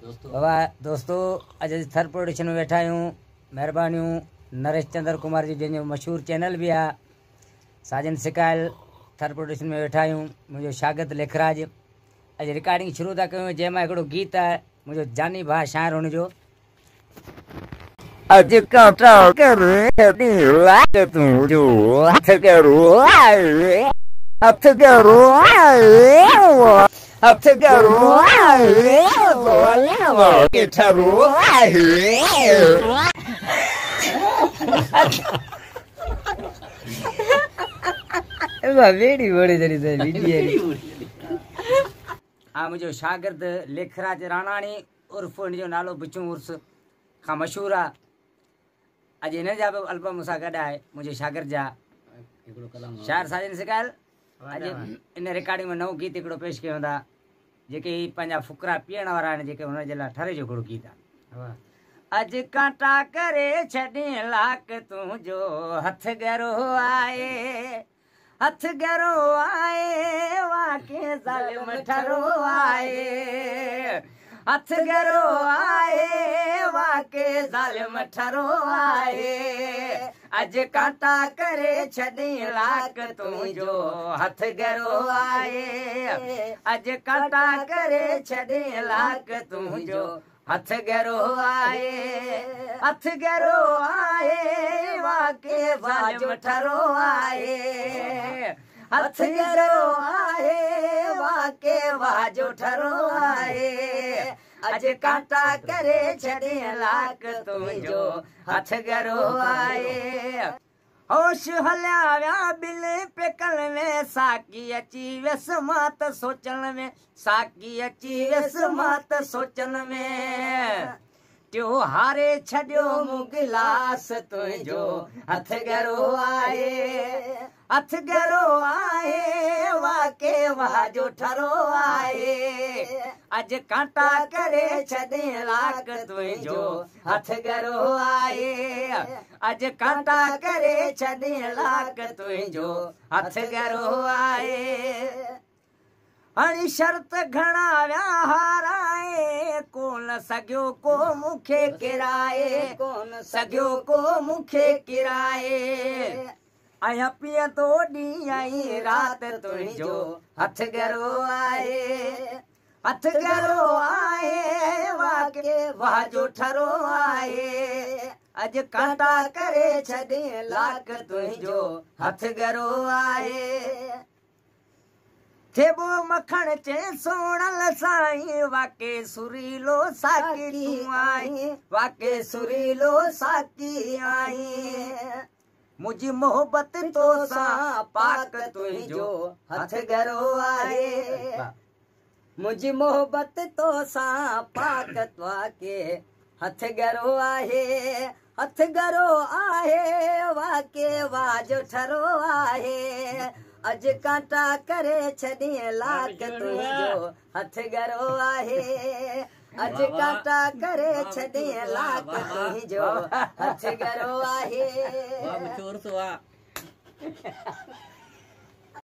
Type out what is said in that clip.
वाह दोस्तों, अज थर प्रोडक्शन में वेठा आहियूं। महिरबानियूं नरेश चंद्र कुमार जी, जंहिंजो मशहूर चैनल भी आहे साजन सिकायल। थर प्रोडक्शन में वेठा आहियूं। मुंहिंजो शागिर्द लेखराज। अॼु रिकॉर्डिंग शुरू था कयूं, जंहिंमां हिकिड़ो गीत आहे मुंहिंजो जानी भाउ शाइर हुनजो। अॼु काटा करे तुंहिंजो हथ करो हथ करो हथ करो वेड़ी बड़ी मुंहिंजो शागिर्द लेखराज राणाणी उर्फ हिनजो नालो बिचू उर्स खां मशहूरु आहे। अॼु हिन जा बि अल्बम मूंसां गॾु आहे। मुंहिंजे शागिर्द जा शाइर साजन सिकायल। अॼु इन रिकॉर्डिंग में नओं गीत हिकिड़ो पेश कयो वेंदा, जेके पंहिंजा फुकरा पीअण वारा आहिनि, जेके हुनजे लाइ ठरे जो हिकिड़ो गीत आहे। अॼु कांटा करे छॾी लाक तुंहिंजो हथ गरो आए हथ गरो आए वाके ज़ालिम ठरो आए हथ गरो आए वाके ज़ालिम ठरो आए अॼु कांटा करे छॾी लाक तुंहिंजो हथ गरो आए अॼु कांटा करे छॾी लाक तुंहिंजो हथ गरो आए हथ गरो आए वाके ज़ालिम ठरो आए हथ गरो आए वाके वाजो ठरो आए अॼु कांटा करे छॾे लाक तुंहिंजो हथ गरो आए होश हलिया विया बिल पेकल में साकी अची वियसि मां त सोचण में साकी अची वियसि मां त सोचण में टियो हारे छॾियो मूं गिलास तुंहिंजो हथ गरो आए हथ गरो आए वाके वाजो ठरो आए अॼु कांटा करे छॾे लाक तुंहिंजो हथ गरो आए अॼु कांटा करे छॾे लाक तुंहिंजो हथ गरो आए हणी शर्त घणा विया हाराए कोन सघियो को मूंखे किराए कोन सघियो को मूंखे किराए आया पिया तो ॾींहुं आई राति तुंहिंजो हथ गरो आए हथ गरो आए वाके वाजो ठरो आए अॼु कांटा करे छॾे लाक तुंहिंजो हथ गरो आए थेबो मखण चे सोणल साईं वाके सुरीलो साकी तूं आई वाके सुरीलो साकी आई मुझी मोहब्बत तो सा पाक तुंहिंजो हथ गरो आए मुझी मोहब्बत तो सा पाक वाके हथ गरो आहे हथ गरो आहे वाके वाजो ठरो आहे अॼु कांटा करे छॾी लाक तुंहिंजो हथ गरो आहे अॼु कांटा करे छॾी लाक तुंहिंजो हथ गरो आहे।